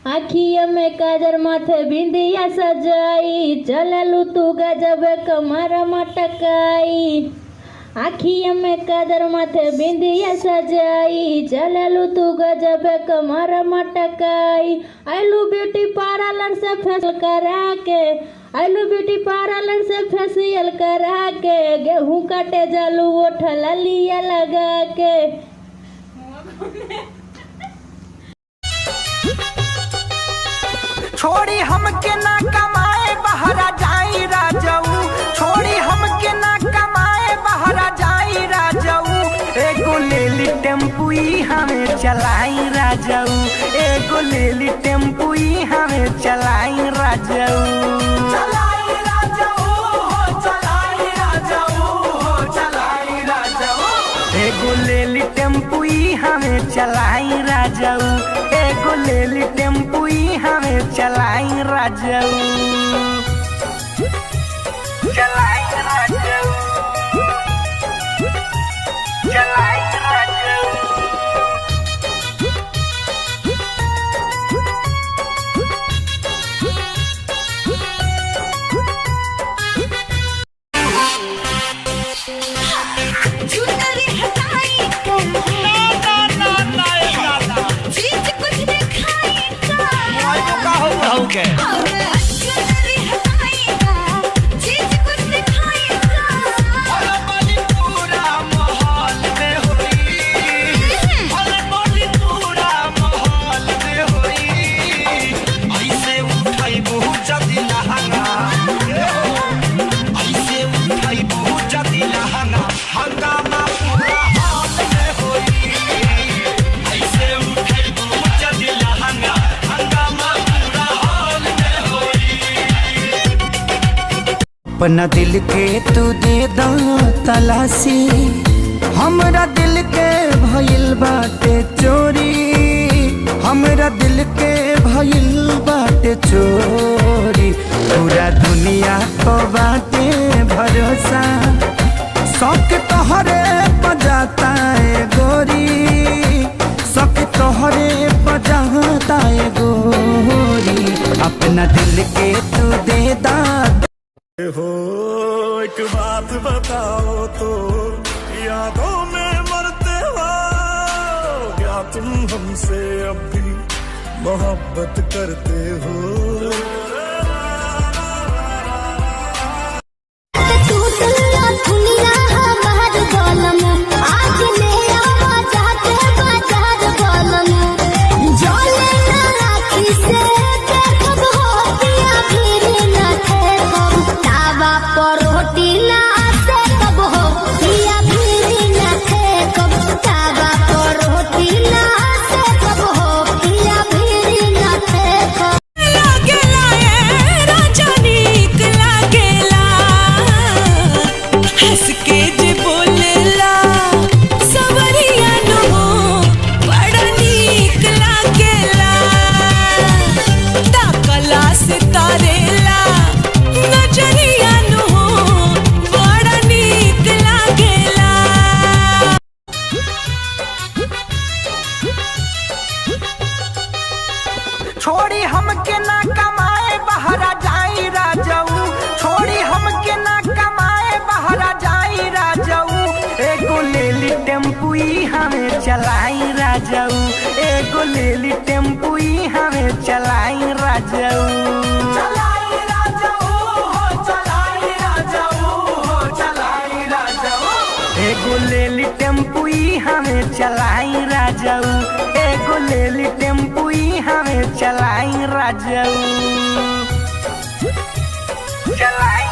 आखिया में काजर माथे बिंदिया सजाई, चललू तू गजब कमर मटकाई। आखिया में काजर माथे बिंदिया सजाई, चललू तू गजब कमर मटकाई। आलू ब्यूटी पार्लर से फेशियल करा के, आलू ब्यूटी पार्लर से फेशियल करा के, गेहूं काटे जालू ओठ लिया लगा के। छोड़ी हमके ना कमाए बहरा जाई राजाऊ, छोड़ी हमके ना कमाए बहरा जाई राजाऊ। एगो लेली टेम्पू हमें चलाई राजाऊ, एगो लेली टेम्पू हमें चलाई राजाऊ। चलाई राजाऊ हो, चलाई राजाऊ हो, चलाई राजाऊ। एगो लेली टेम्पू हमें चलाई राजाऊ, एगो लेली टेम्पू हमें चलाई राजाऊ, चलाई राजाऊ, चलाई राजाऊ। अपना दिल के तू दे दा तलाशी, हमरा दिल के भइल बाटे चोरी, हमरा दिल के भइल बाटे चोरी। पूरा दुनिया को बाटे भरोसा, शौक तोहरे बजाता है गोरी, शौक तोहरे बजाता है गोरी। अपना दिल के तू दे दा हो। एक बात बताओ तो, यादों में मरते हो क्या तुम हमसे अब भी मोहब्बत करते हो? छोड़ी हमके ना कमाए बहरा जाई राजाऊ, छोड़ी हमके ना कमाए बहरा जाई राजाऊ। एगो लेली टेम्पू हमें चलाई राजाऊ, एगो लेली टेम्पू हमें चलाई राजाऊ। चलाई राजाऊ हो, चलाई राजाऊ हो, चलाई राजाऊ। एगो लेली टेम्पू हमें चलाई राजाऊ, एगो लेली टेम्पू हमें चलाई राजाऊ, चलाई